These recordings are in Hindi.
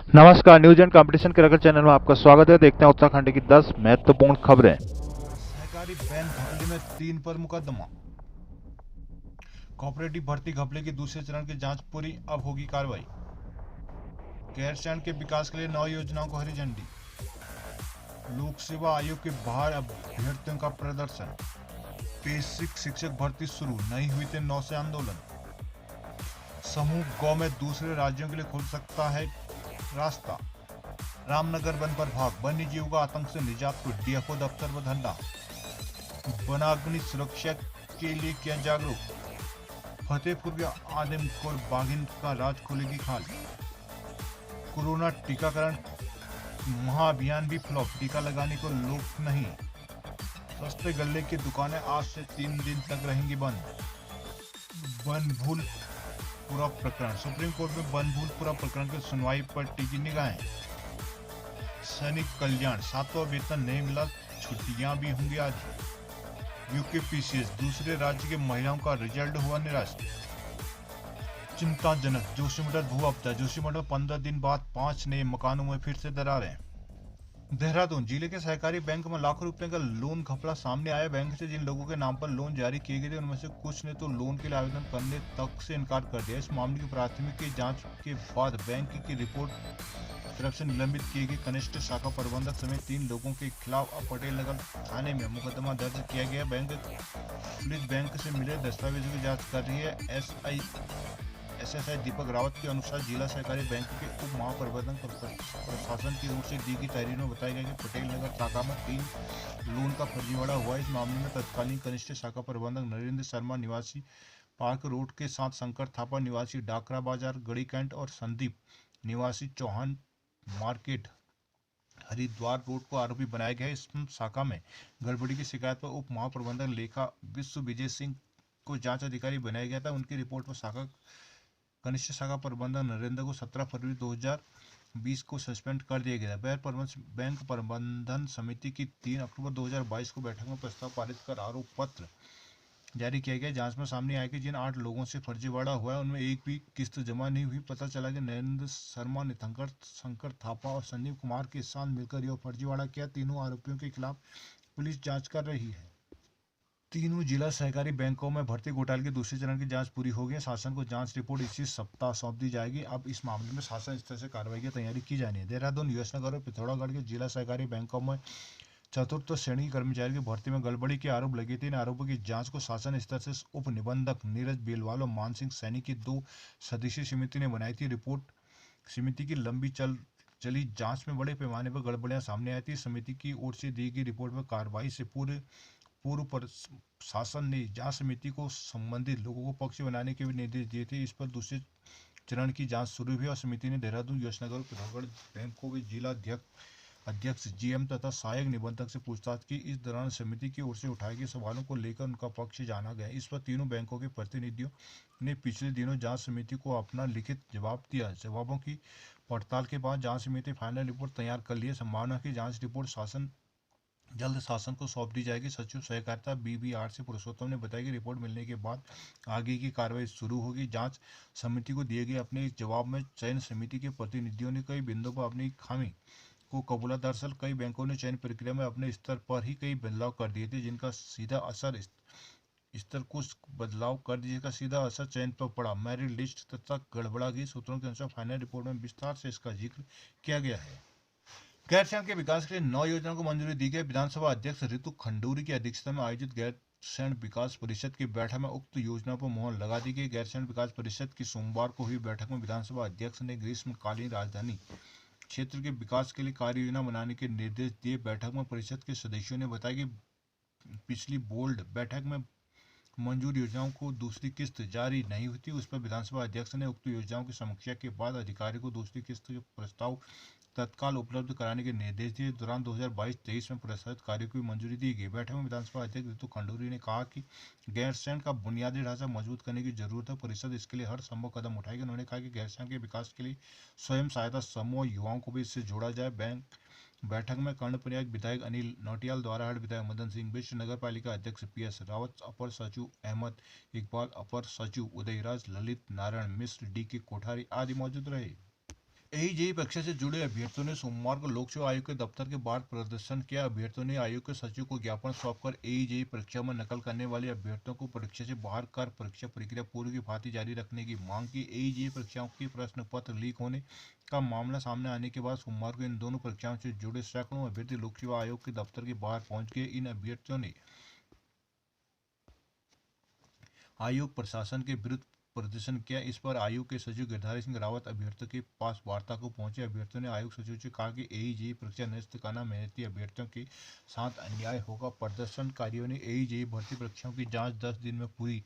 नमस्कार, न्यूज एंड कंपटीशन के रगड़ चैनल में आपका स्वागत है। देखते हैं उत्तराखंड की 10 महत्वपूर्ण खबरें। सहकारी बैंक घपले में 3 पर मुकदमा। कोऑपरेटिव भर्ती घपले के दूसरे चरण की जांच पूरी, अब होगी कार्रवाई। गैरसैंण के विकास के लिए 9 योजनाओं को हरी झंडी। लोक सेवा आयोग के बाहर अभ्यर्थियों का प्रदर्शन। बेसिक शिक्षक भर्ती शुरू, नहीं हुई थे 9 से आंदोलन। समूह गौ में दूसरे राज्यों के लिए खुल सकता है रास्ता। रामनगर वन पर भाग, वन्य जीवों का आतंक से निजात को डीएफओ दफ्तर में धरना। वनाग्नि सुरक्षा के लिए किया जागरूक। फतेहपुर के आदमखोर बाघिन का राज खोलेगी खाल। कोरोना टीकाकरण महाअभियान भी फ्लॉप, टीका लगाने को लोग नहीं। सस्ते गल्ले की दुकानें आज से 3 दिन तक रहेंगी बंद। बनभूलपुरा प्रकरण, सुप्रीम कोर्ट में बनभूलपुरा प्रकरण की सुनवाई पर टिकी निगाहें। सैनिक कल्याण, 7वां वेतन नहीं मिला, छुट्टियां भी होंगी आज। यूकेपीसीएस, दूसरे राज्य के महिलाओं का रिजल्ट हुआ निराश। चिंताजनक, जोशीमठ भू आपदा, जोशीमठ में 15 दिन बाद 5 नए मकानों में फिर से दरारें। देहरादून जिले के सहकारी बैंक में लाखों रुपए का लोन घपला सामने आया। बैंक से जिन लोगों के नाम पर लोन जारी किए गए थे उनमें से कुछ ने तो लोन के लिए आवेदन करने तक से इनकार कर दिया। इस मामले की प्राथमिक जांच के बाद बैंक की रिपोर्ट तरफ से निलंबित किए गए कनिष्ठ शाखा प्रबंधक समेत 3 लोगों के खिलाफ अब पटेल नगर थाने में मुकदमा दर्ज किया गया। पुलिस बैंक से मिले दस्तावेजों की जांच कर रही है। एसएसआई दीपक रावत के अनुसार जिला सहकारी बैंक के उप महाप्रबंधक प्रशासन की ओर से दी गई तहरीर में बताया गया कि पटेल नगर शाखा में 3 लोन का फर्जीवाड़ा हुआ। इस मामले में तत्कालीन कनिष्ठ शाखा प्रबंधक नरेंद्र शर्मा निवासी पार्क रोड के साथ शंकर थापा निवासी डाकरा बाजार गड़ी कैंट और संदीप निवासी चौहान मार्केट हरिद्वार रोड को आरोपी बनाया गया है। इस शाखा में गड़बड़ी की शिकायत पर उप महाप्रबंधक लेखा विश्व विजय सिंह को जांच अधिकारी बनाया गया था। उनकी रिपोर्ट पर कनिष्ठ शाखा प्रबंधक नरेंद्र को 17 फरवरी 2020 को सस्पेंड कर दिया गया। बैंक प्रबंधन समिति की 3 अक्टूबर 2022 को बैठक में प्रस्ताव पारित कर आरोप पत्र जारी किया गया। जांच में सामने आया कि जिन 8 लोगों से फर्जीवाड़ा हुआ है उनमें एक भी किस्त जमा नहीं हुई। पता चला कि नरेंद्र शर्मा ने शंकर थापा और संजीव कुमार के साथ मिलकर यह फर्जीवाड़ा किया। तीनों आरोपियों के खिलाफ पुलिस जांच कर रही है। तीनों जिला सहकारी बैंकों में भर्ती घोटाले के दूसरे चरण की जांच पूरी हो गई। शासन को जांच रिपोर्ट इसी सप्ताह सौंप दी जाएगी। अब इस मामले में शासन स्तर से कार्रवाई की तैयारी की जानी है। देहरादून, यशनगर और पिथौरागढ़ के जिला सहकारी बैंकों में चतुर्थ श्रेणी के कर्मचारी की भर्ती में गड़बड़ी के आरोप लगे थे। इन आरोपों की जांच को शासन स्तर से उप निबंधक नीरज बेलवाल और मान सिंह सैनी की 2 सदस्यीय समिति ने बनाई थी। रिपोर्ट समिति की लंबी चली जांच में बड़े पैमाने पर गड़बड़ियां सामने आई थी। समिति की ओर से दी गई रिपोर्ट में कार्रवाई से पूर्व प्रशासन ने जांच समिति को संबंधित लोगों को पक्ष बनाने के भी निर्देश दिए थे। इस पर दूसरे चरण की जांच शुरू हुई और समिति ने देहरादून, यशनगर और पिथौरागढ़ बैंकों के जिला अध्यक्ष जीएम तथा सहायक निबंधक से पूछताछ की। इस दौरान समिति की ओर से उठाए गए सवालों को लेकर उनका पक्ष जाना गया। इस पर तीनों बैंकों के प्रतिनिधियों ने पिछले दिनों जांच समिति को अपना लिखित जवाब दिया। जवाबों की पड़ताल के बाद जांच समिति फाइनल रिपोर्ट तैयार कर लिए। संभावना की जांच रिपोर्ट जल्द शासन को सौंप दी जाएगी। सचिव सहकारिता बीबीआर से पुरुषोत्तम ने बताया कि रिपोर्ट मिलने के बाद आगे की कार्रवाई शुरू होगी। जांच समिति को दिए गए अपने इस जवाब में चयन समिति के प्रतिनिधियों ने कई बिंदुओं पर अपनी खामी को कबूला। दरअसल कई बैंकों ने चयन प्रक्रिया में अपने स्तर पर ही कई बदलाव कर दिए थे, जिनका सीधा असर चयन पर पड़ा। मेरिट लिस्ट तथा गड़बड़ा गई। सूत्रों के अनुसार फाइनल रिपोर्ट में विस्तार से इसका जिक्र किया गया है। गैरसैंण के विकास के लिए 9 योजनाओं को मंजूरी दी गई। विधानसभा अध्यक्ष ऋतु खंडूरी की अध्यक्षता में आयोजित गैरसैंण विकास परिषद की बैठक में उक्त योजनाओं पर मुहर लगा दी गई। गैरसैंण विकास परिषद की सोमवार को हुई बैठक में विधानसभा अध्यक्ष ने ग्रीष्मकालीन राजधानी क्षेत्र के विकास के लिए कार्य योजना बनाने के निर्देश दिए। बैठक में परिषद के सदस्यों ने बताया कि पिछली बोर्ड बैठक में मंजूर योजनाओं को दूसरी किस्त जारी नहीं हुई थी। उस पर विधानसभा अध्यक्ष ने उक्त योजनाओं की समीक्षा के बाद अधिकारी को दूसरी किस्त के प्रस्ताव तत्काल उपलब्ध कराने के निर्देश दिए। दौरान 2022-23 में प्रस्तावित कार्यों की मंजूरी दी गई। बैठक में विधानसभा अध्यक्ष ऋतु खंडूरी ने कहा कि गैरसैंण का बुनियादी ढांचा मजबूत करने की जरूरत है। परिषद इसके लिए हर संभव कदम उठाएगी। उन्होंने कहा कि गैरसैंण के विकास के लिए स्वयं सहायता समूह युवाओं को भी इससे जोड़ा जाए। बैठक में कर्णप्रयाग विधायक अनिल नौटियाल, द्वाराहाट विधायक मदन सिंह बिष्ट, नगर पालिका अध्यक्ष पीएस रावत, अपर सचिव अहमद इकबाल, अपर सचिव उदयराज, ललित नारायण मिश्र, डी के कोठारी आदि मौजूद रहे। एईजेई परीक्षा से जुड़े अभ्यर्थियों ने सोमवार को लोक सेवा आयोग के दफ्तर के बाहर प्रदर्शन किया। अभ्यर्थियों ने आयोग के सचिव को ज्ञापन सौंपकर एईजेई परीक्षा में नकल करने वाले अभ्यर्थियों को परीक्षा से बाहर कर परीक्षा प्रक्रिया पूर्व की भांति जारी रखने की मांग की। एईजेई परीक्षाओं के प्रश्न पत्र लीक होने का मामला सामने आने के बाद सोमवार को इन दोनों परीक्षाओं से जुड़े सैकड़ों अभ्यर्थी लोक सेवा आयोग के दफ्तर के बाहर पहुंच गए। इन अभ्यर्थियों ने आयोग प्रशासन के विरुद्ध प्रदर्शन किया। इस पर आयोग के सचिव गिरधारी सिंह रावत अभ्यर्थियों के पास वार्ता को पहुंचे। अभ्यर्थियों ने आयोग सचिव से कहा कि एईजेई परीक्षा निरस्त करना मेहनती अभ्यर्थियों के साथ अन्याय होगा। प्रदर्शनकारियों ने एईजेई भर्ती परीक्षाओं की जांच 10 दिन में पूरी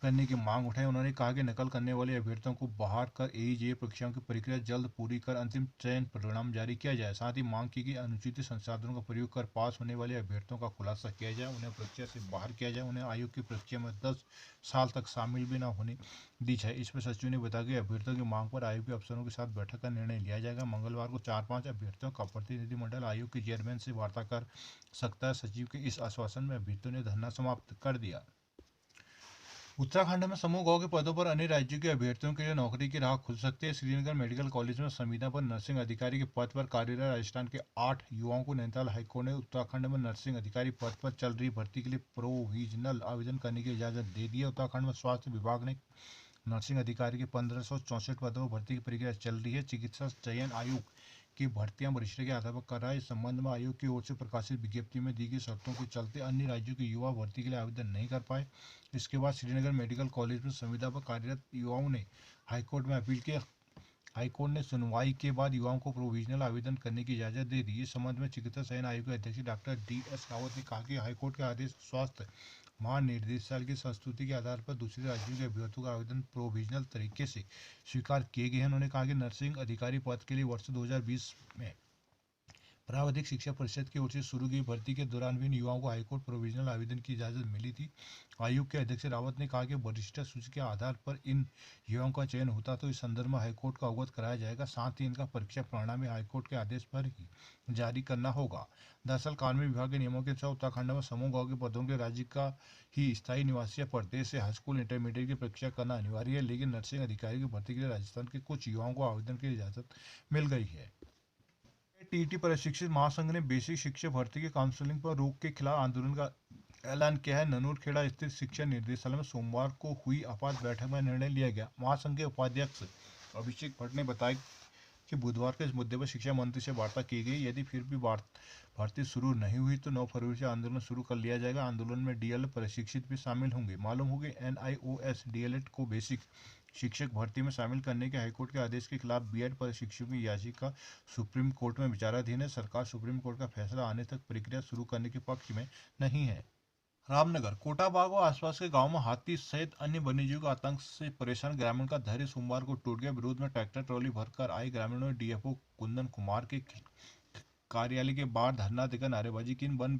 करने की मांग उठाई। उन्होंने कहा कि नकल करने वाले अभ्यर्थियों को बाहर कर एईजेई परीक्षाओं की प्रक्रिया जल्द पूरी कर अंतिम चयन परिणाम जारी किया जाए। साथ ही मांग की कि अनुचित संसाधनों का प्रयोग कर पास होने वाले अभ्यर्थियों का खुलासा किया जाए, उन्हें परीक्षा से बाहर किया जाए, उन्हें आयोग की परीक्षा में 10 साल तक शामिल भी न होने दी जाए। इसमें सचिव ने बताया कि अभ्यर्थियों की मांग पर आयोग के अफसरों के साथ बैठक का निर्णय लिया जाएगा। मंगलवार को 4-5 अभ्यर्थियों का प्रतिनिधिमंडल आयोग के चेयरमैन से वार्ता कर सकता है। सचिव के इस आश्वासन में अभ्यर्थियों ने धरना समाप्त कर दिया। उत्तराखंड में समूह गांव के पदों पर अन्य राज्यों के अभ्यर्थियों के लिए नौकरी की राह खुल सकती है। श्रीनगर मेडिकल कॉलेज में संविदा पर नर्सिंग अधिकारी के पद पर कार्यरत राजस्थान के 8 युवाओं को नैनीताल हाईकोर्ट ने उत्तराखंड में नर्सिंग अधिकारी पद पर चल रही भर्ती के लिए प्रोविजनल आवेदन करने की इजाजत दे दी है। उत्तराखंड में स्वास्थ्य विभाग ने नर्सिंग अधिकारी के 1564 पदों पर भर्ती की प्रक्रिया चल रही है। चिकित्सा चयन आयोग की भर्तियां वरिष्ठ के आधार पर कर रहा है। इस संबंध में आयोग की ओर से प्रकाशित विज्ञप्ति में दी गई शर्तों के चलते अन्य राज्यों के युवा भर्ती के लिए आवेदन नहीं कर पाए। इसके बाद श्रीनगर मेडिकल कॉलेज में संविदा पर कार्यरत युवाओं ने हाईकोर्ट में अपील की। हाईकोर्ट ने सुनवाई के बाद युवाओं को प्रोविजनल आवेदन करने की इजाजत दे दी। इस संबंध में चिकित्सा चयन आयोग के अध्यक्ष डॉक्टर DS रावत ने कहा कि हाईकोर्ट के आदेश स्वास्थ्य महानिदेशालय की संस्तुति के आधार पर दूसरे राज्यों के अभ्यर्थियों का आवेदन प्रोविजनल तरीके से स्वीकार किए गए हैं। उन्होंने कहा कि नर्सिंग अधिकारी पद के लिए वर्ष 2020 में प्रावधिक शिक्षा परिषद की ओर से शुरू की भर्ती के दौरान भी इन युवाओं को हाईकोर्ट प्रोविजनल आवेदन की इजाजत मिली थी। आयोग के अध्यक्ष रावत ने कहा कि वरिष्ठ सूची के आधार पर इन युवाओं का चयन होता तो इस संदर्भ में हाईकोर्ट को अवगत कराया जाएगा। साथ ही इनका परीक्षा परिणाम हाईकोर्ट के आदेश पर ही जारी करना होगा। दरअसल कार्मिक विभाग के नियमों के अनुसार उत्तराखंड में समूह गांव के पदों के राज्य का ही स्थायी निवासी या प्रदेश से हाई स्कूल इंटरमीडिएट की परीक्षा करना अनिवार्य है। लेकिन नर्सिंग अधिकारी की भर्ती के लिए राजस्थान के कुछ युवाओं को आवेदन की इजाजत मिल गई है। टीईटी प्रशिक्षित महासंघ ने बेसिक शिक्षा भर्ती की काउंसलिंग पर रोक के खिलाफ आंदोलन का ऐलान किया है। ननूरखेड़ा स्थित शिक्षा निर्देशालय में सोमवार को हुई आपात बैठक में निर्णय लिया गया। महासंघ के उपाध्यक्ष अभिषेक भट्ट ने बताया कि बुधवार को इस मुद्दे पर शिक्षा मंत्री से वार्ता की गई। यदि फिर भी भर्ती शुरू नहीं हुई तो 9 फरवरी से आंदोलन शुरू कर लिया जाएगा। आंदोलन में डीएलएड प्रशिक्षित भी शामिल होंगे। मालूम हो कि NIOS डीएलएड को बेसिक शिक्षक भर्ती में शामिल करने के हाईकोर्ट के आदेश के खिलाफ बीएड प्रशिक्षकों की याचिका सुप्रीम कोर्ट में विचाराधीन है। सरकार सुप्रीम कोर्ट का फैसला आने तक प्रक्रिया शुरू करने के पक्ष में नहीं है। रामनगर कोटा बाग और आसपास के गांव में हाथी सहित अन्य वन्यजीव के आतंक से परेशान ग्रामीण का धैर्य सोमवार को टूट गया। विरोध में ट्रैक्टर ट्रॉली भरकर आए ग्रामीणों ने डीएफओ कुंदन कुमार के कार्यालय के बाहर धरना देकर नारेबाजी की। वन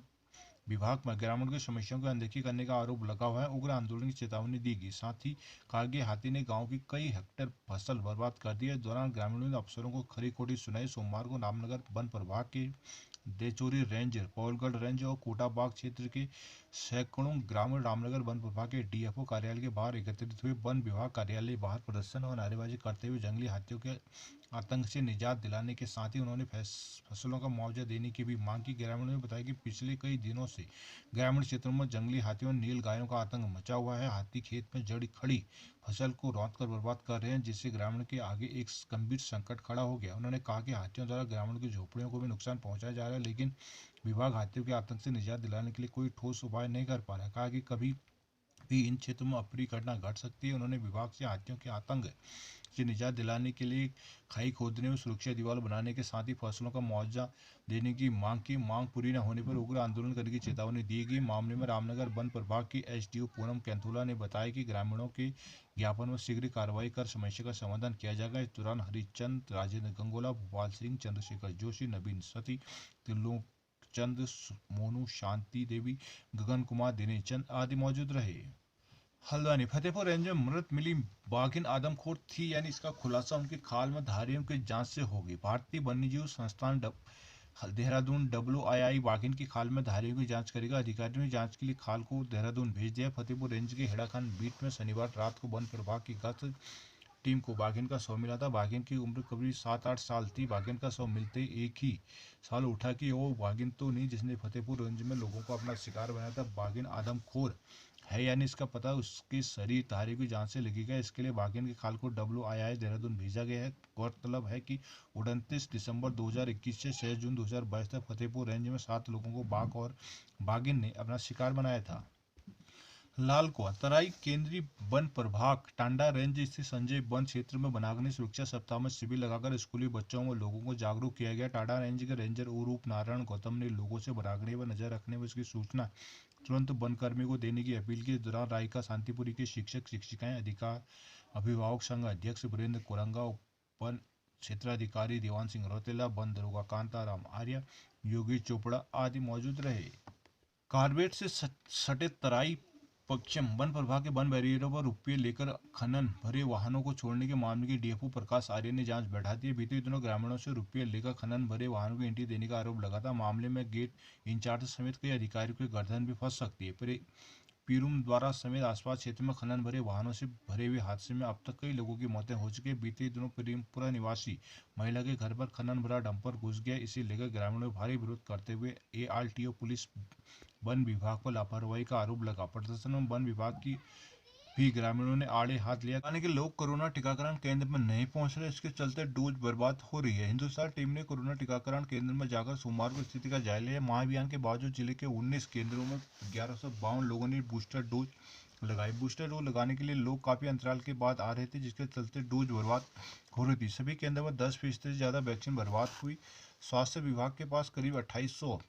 विभाग में ग्रामीणों की समस्याओं की अनदेखी करने का आरोप लगा हुआ है। उग्र आंदोलन की चेतावनी दी गई। साथ ही कहा कि हाथी ने गांव की कई हेक्टेयर फसल बर्बाद कर दी है। इस दौरान ग्रामीणों ने अफसरों को खरी खोटी सुनाई। सोमवार को रामनगर वन प्रभाग के देचोरी रेंज, पौलगढ़ रेंज और कोटाबाग क्षेत्र के सैकड़ों ग्रामीण रामनगर वन प्रभाग के डीएफओ कार्यालय के बाहर एकत्रित हुए। वन विभाग कार्यालय बाहर प्रदर्शन और नारेबाजी करते हुए जंगली हाथियों के आतंक से निजात दिलाने के साथ ही उन्होंने फसलों का मुआवजा देने की भी मांग की। ग्रामीणों ने बताया कि पिछले कई दिनों से ग्रामीण क्षेत्रों में जंगली हाथियों और नील गायों का आतंक मचा हुआ है। हाथी खेत में जड़ी खड़ी फसल को रौंद कर बर्बाद कर रहे हैं, जिससे ग्रामीण के आगे एक गंभीर संकट खड़ा हो गया। उन्होंने कहा कि हाथियों द्वारा ग्रामीणों की झोपड़ियों को भी नुकसान पहुंचाया जा रहा है, लेकिन विभाग हाथियों के आतंक से निजात दिलाने के लिए कोई ठोस उपाय नहीं कर पा रहा है। कहा कि कभी भी इन क्षेत्रों में अप्रिय घटना घट सकती है। उन्होंने विभाग से हाथियों के आतंक से निजात दिलाने के लिए खाई खोदने में सुरक्षा दीवार बनाने के साथ ही फसलों का मुआवजा देने की मांग की। मांग पूरी न होने पर उग्र आंदोलन करने की चेतावनी दी गई। मामले में रामनगर वन प्रभाग की एसडीओ पूनम कैंथोला ने बताया कि ग्रामीणों के ज्ञापन में शीघ्र कार्रवाई कर समस्या का समाधान किया जाएगा। इस दौरान हरिचंद, राजेंद्र गंगोला, भोपाल सिंह, चंद्रशेखर जोशी, नवीन सती, त्रिलोकचंद, मोनू, शांति देवी, गगन कुमार, दिनेश चंद आदि मौजूद रहे। हल्द्वानी फतेहपुर रेंज में मृत मिली बाघिन आदमखोर थी, यानी इसका खुलासा उनके खाल में धारियों की जांच से होगी। भारतीय वन्यजीव संस्थान देहरादून WII बाघिन की खाल में धारियों की जांच करेगा। अधिकारियों ने जांच के लिए खाल को देहरादून भेज दिया। फतेहपुर रेंज के हेड़ाखान बीट में शनिवार रात को वन प्रभाग की गश्त टीम को बाघिन का शव मिला था। बाघिन की उम्र करीब 7-8 साल थी। बाघिन का शव मिलते ही एक ही साल उठा कि वो बाघिन तो नहीं जिसने फतेहपुर रेंज में लोगों को अपना शिकार बनाया था। बाघिन आदमखोर है यानी इसका पता उसकी शरीर तारीख की जांच से लगेगा। इसके लिए बाघिन के खाल को WII देहरादून भेजा गया है। गौरतलब है कि 29 दिसंबर 2021 से 6 जून 2022 तक फतेहपुर रेंज में 7 लोगों को बाघ और बाघिन ने अपना शिकार बनाया था। लाल कुआं तराई केंद्रीय वन प्रभाग टांडा रेंज स्थित संजय वन क्षेत्र में वनाग्नि सुरक्षा सप्ताह में शिविर लगाकर स्कूली बच्चों व लोगों को जागरूक किया गया। टांडा रेंज के रेंजर उरूप नारायण गौतम ने लोगों से वनाग्नि पर नजर रखने व इसकी सूचना तुरंत वन कर्मी को देने की अपील की। इस दौरान रायका शांतिपुरी के शिक्षक शिक्षिकाएं अधिकार अभिभावक संघ अध्यक्ष वीरेंद्र कोरंगा, वन क्षेत्राधिकारी देवान सिंह रौतेला, वन दरोगा कांताराम आर्य, योगी चोपड़ा आदि मौजूद रहे। कारबेट से सटे तराई पश्चिम वन प्रभाग के वन बैरियरों पर रुपये लेकर खनन भरे वाहनों को छोड़ने के मामले की DFO प्रकाश आर्य ने जांच बैठा दी है। बीते दिनों ग्रामीणों से रुपये लेकर खनन भरे वाहनों को एंट्री देने का आरोप लगा था। मामले में गेट इंचार्ज समेत कई अधिकारियों की गर्दन भी फंस सकती है। पीरूम द्वारा समेत आसपास क्षेत्र में खनन भरे वाहनों से भरे हुए हादसे में अब तक कई लोगों की मौतें हो चुकी है। बीते दिनों पीरूमपुरा निवासी महिला के घर पर खनन भरा डंपर घुस गया। इसे लेकर ग्रामीणों ने भारी विरोध करते हुए ARTO पुलिस वन विभाग पर लापरवाही का आरोप लगा। प्रदर्शन में वन विभाग की भी ग्रामीणों ने आड़े हाथ लिया। यानी कि लोग कोरोना टीकाकरण केंद्र में नहीं पहुंच रहे, इसके चलते डोज बर्बाद हो रही है। हिंदुस्तान टीम ने कोरोना टीकाकरण केंद्र में जाकर सोमवार को स्थिति का जायजा लिया। महाअभियान के बावजूद जिले के 19 केंद्रों में 1152 लोगों ने बूस्टर डोज लगाई। बूस्टर डोज लगाने के लिए लोग काफी अंतराल के बाद आ रहे थे, जिसके चलते डोज बर्बाद हो रही थी। सभी केंद्रों में 10% से ज्यादा वैक्सीन बर्बाद हुई। स्वास्थ्य विभाग के पास करीब 2800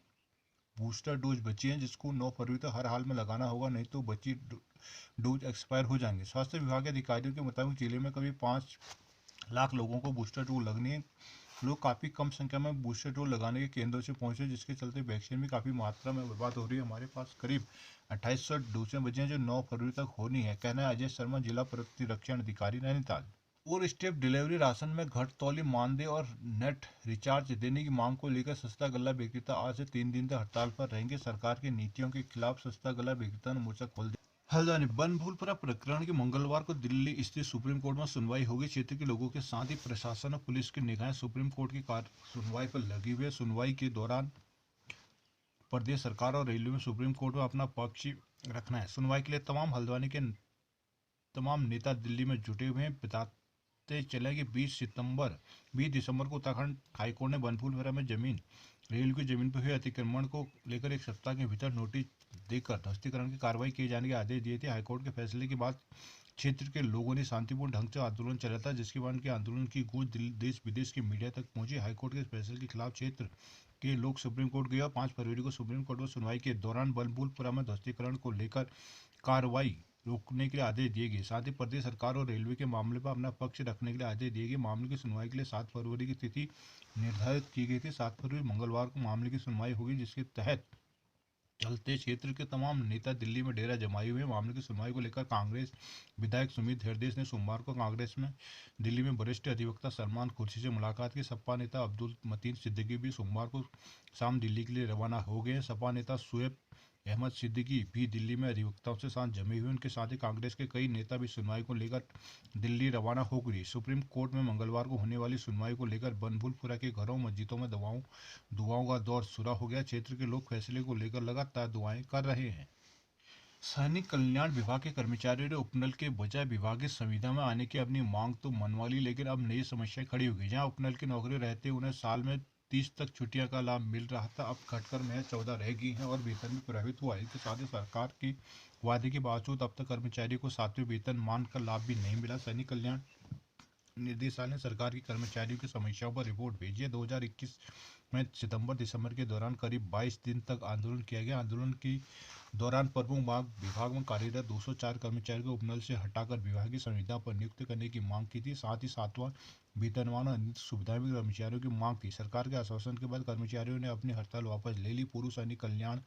बूस्टर डोज बची हैं, जिसको 9 फरवरी तक हर हाल में लगाना होगा, नहीं तो बची डोज एक्सपायर हो जाएंगे। स्वास्थ्य विभाग के अधिकारियों के मुताबिक जिले में करीब 5 लाख लोगों को बूस्टर डोज लगनी है। लोग काफ़ी कम संख्या में बूस्टर डोज लगाने के केंद्रों से पहुंचे, जिसके चलते वैक्सीन भी काफ़ी मात्रा में बर्बाद हो रही है। हमारे पास करीब 2800 डोजें बची हैं जो 9 फरवरी तक होनी है, कहना है अजय शर्मा, जिला प्रतिरक्षण अधिकारी नैनीताल। और स्टेप डिलीवरी राशन में घटतौली मानदेय और नेट रिचार्ज देने की मांग को लेकर सस्ता गल्ला विक्रेता आज से 3 दिन तक हड़ताल पर रहेंगे। सरकार की नीतियों के खिलाफ सस्ता गल्ला विक्रेता ने मोर्चा खोल दिया। हल्द्वानी बनभूलपुरा प्रकरण की मंगलवार को दिल्ली स्थित सुप्रीम कोर्ट में सुनवाई होगी। क्षेत्र के लोगों के साथ ही प्रशासन और पुलिस की निगाहें सुप्रीम कोर्ट की सुनवाई पर लगी हुई है। सुनवाई के दौरान प्रदेश सरकार और रेलवे में सुप्रीम कोर्ट में अपना पक्ष रखना है। सुनवाई के लिए तमाम हल्द्वानी के तमाम नेता दिल्ली में जुटे हुए हैं। बताते चले कि 20 दिसंबर को उत्तराखंड हाईकोर्ट ने बनभूलपुरा में रेल की जमीन पर हुए अतिक्रमण को लेकर एक सप्ताह के भीतर नोटिस देकर ध्वस्तीकरण की कार्रवाई किए जाने के आदेश दिए थे। हाईकोर्ट के फैसले के बाद क्षेत्र के लोगों ने शांतिपूर्ण ढंग से आंदोलन चलाया था, जिसके बाद के आंदोलन की गूंज देश विदेश की मीडिया तक पहुंची। हाईकोर्ट के फैसले के खिलाफ क्षेत्र के लोग सुप्रीम कोर्ट गए और 5 फरवरी को सुप्रीम कोर्ट में सुनवाई के दौरान बनभूलपुरा में ध्वस्तीकरण को लेकर कार्रवाई रोकने के लिए आदेश दिए गए। साथ ही प्रदेश सरकार और रेलवे के मामले पर अपना पक्ष रखने के लिए आदेश दिए गए। मामले की सुनवाई के लिए 7 फरवरी की तिथि निर्धारित की गई थी। 7 फरवरी मंगलवार को मामले की सुनवाई होगी, जिसके तहत चलते क्षेत्र के तमाम नेता दिल्ली में डेरा जमाए हुए। मामले की सुनवाई को लेकर कांग्रेस विधायक सुमित हृदय ने सोमवार को कांग्रेस में दिल्ली में वरिष्ठ अधिवक्ता सलमान खुर्शी से मुलाकात की। सपा नेता अब्दुल मतीन सिद्दीकी भी सोमवार को शाम दिल्ली के लिए रवाना हो गए। सपा नेता शुएब अहमद सिद्दीकी भी दिल्ली में अधिवक्ताओं से साथ जमे हुए। उनके साथ ही कांग्रेस के कई नेता भी सुनवाई को लेकर दिल्ली रवाना हो गए। सुप्रीम कोर्ट में मंगलवार को होने वाली सुनवाई को लेकर बनभूलपुरा के घरों मस्जिदों में दुआओं का दौर शुरू हो गया। क्षेत्र के लोग फैसले को लेकर लगातार दुआएं कर रहे हैं। सैनिक कल्याण विभाग के कर्मचारियों ने उपनल के बजाय विभागीय संविदा में आने की अपनी मांग तो मनवा ली, लेकिन अब नई समस्या खड़ी हो गई। जहां उपनल की नौकरी रहते उन्हें साल में 30 तक छुट्टियां का लाभ मिल रहा था, अब घटकर महज 14 रह गई हैं और वेतन भी प्रभावित हुआ है। इसके साथ ही सरकार की वादे के बावजूद अब तक कर्मचारियों को 7वें वेतन मान का लाभ भी नहीं मिला। सैनिक कल्याण निदेशालय ने सरकार की कर्मचारियों की समस्याओं पर रिपोर्ट भेजी है। 2021 में सितंबर दिसंबर के दौरान करीब 22 दिन तक आंदोलन किया गया। आंदोलन के दौरान प्रमुख मांग विभाग में कार्यरत 204 कर्मचारियों को उपनल से हटाकर विभागीय संविदा पर नियुक्त करने की मांग की थी। साथ ही 7वां वेतनमान और अन्य सुविधाएं भी कर्मचारियों की मांग थी। सरकार के आश्वासन के बाद कर्मचारियों ने अपनी हड़ताल वापस ले ली। पूर्व सैनिक कल्याण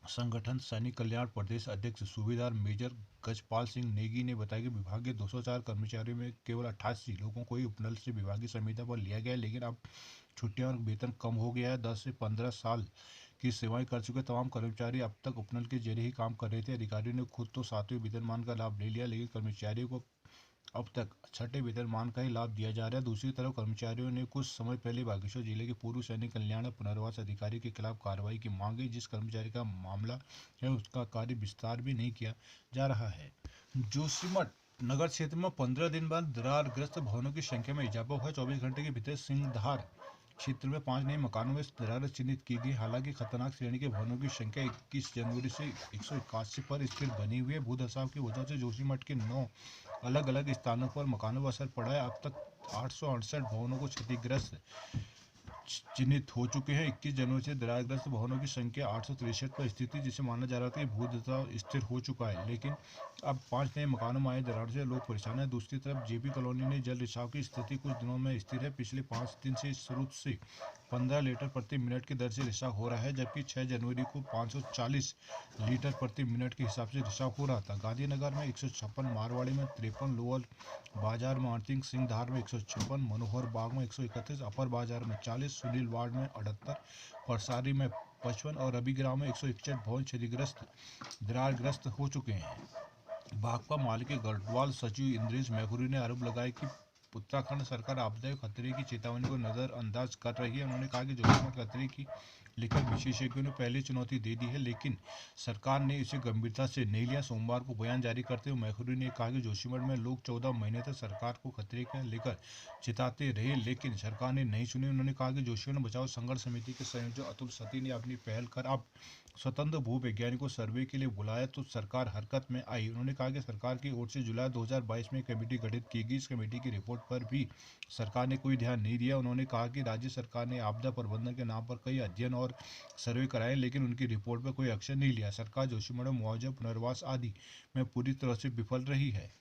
संगठन सैनिक कल्याण प्रदेश अध्यक्ष सूबेदार मेजर गजपाल सिंह नेगी ने बताया कि विभाग के 204 कर्मचारियों में केवल 88 लोगों को ही उपनल से विभागीय संविदा पर लिया गया है, लेकिन अब छुट्टियां और वेतन कम हो गया है। 10 से 15 साल की सेवाएं कर चुके तमाम कर्मचारी अब तक उपनल के जरिए ही काम कर रहे थे। अधिकारियों ने खुद तो 7वें वेतनमान का लाभ ले लिया, लेकिन कर्मचारियों को अब तक छठे वेतनमान का ही लाभ दिया जा रहा है। दूसरी तरफ कर्मचारियों ने कुछ समय पहले बागेश्वर जिले के पूर्व सैनिक कल्याण और पुनर्वास अधिकारी के खिलाफ कार्रवाई की मांग की। जिस कर्मचारी का मामला है उसका कार्य विस्तार भी नहीं किया जा रहा है। जोशीमठ नगर क्षेत्र में 15 दिन बाद दरारग्रस्त भवनों की संख्या में इजाफा हुआ। 24 घंटे के भीतर सिंहधार क्षेत्र में 5 नए मकानों में दरारें चिन्हित की गई। हालांकि खतरनाक श्रेणी के भवनों की संख्या 21 जनवरी से 181 पर स्थिर बनी हुई है। भूदशाव की वजह से जोशीमठ के 9 अलग अलग स्थानों पर मकानों पर असर पड़ा है। अब तक 868 भवनों को क्षतिग्रस्त चिन्हित हो चुके हैं। 21 जनवरी से दरारग्रस्त भवनों की संख्या 863 पर स्थित थी, जिसे माना जा रहा था कि भूदशाव स्थिर हो चुका है। लेकिन अब 5 नए मकानों में आए दरार से लोग परेशान हैं। दूसरी तरफ जेपी कॉलोनी में जल रिसाव की स्थिति कुछ दिनों में स्थिर है। पिछले 5 दिन से शुरू से 15 लीटर प्रति मिनट की दर से रिसाव हो रहा है, जबकि 6 जनवरी को 540 लीटर प्रति मिनट के हिसाब से रिसाव हो रहा था। गांधीनगर में 156, मारवाड़ी में 53, लोअर बाजार में 38, सिंहधार में 156, मनोहर बाग में 131, अपर बाजार में 40, सुनील वार्ड में 78, परसारी में 55 और रविग्राम में 161 भवन क्षतिग्रस्त दरारग्रस्त हो चुके हैं। भाकपा माले के गढ़वाल सचिव इंद्रेश मैखुरी ने आरोप लगाया कि उत्तराखंड सरकार आपदा खतरे की चेतावनी को नजरअंदाज कर रही है। उन्होंने कहा कि जोशीमठ खतरे की लेकर विशेषज्ञों ने पहले चुनौती दे दी है, लेकिन सरकार ने इसे गंभीरता से नहीं लिया। सोमवार को बयान जारी करते हुए मैखुरी ने कहा कि जोशीमठ में लोग 14 महीने तक सरकार को खतरे को लेकर चिताते रहे, लेकिन सरकार ने नहीं सुनी। उन्होंने कहा कि जोशीमठ बचाओ संघर्ष समिति के संयोजक अतुल सती ने अपनी पहल कर अब स्वतंत्र भूवैज्ञानिकों को सर्वे के लिए बुलाया तो सरकार हरकत में आई। उन्होंने कहा कि सरकार की ओर से जुलाई 2022 में कमेटी गठित की गई। इस कमेटी की रिपोर्ट पर भी सरकार ने कोई ध्यान नहीं दिया। उन्होंने कहा कि राज्य सरकार ने आपदा प्रबंधन के नाम पर कई अध्ययन और सर्वे कराए, लेकिन उनकी रिपोर्ट पर कोई एक्शन नहीं लिया। सरकार जोशीमठ में मुआवजा, पुनर्वास आदि में पूरी तरह से विफल रही है।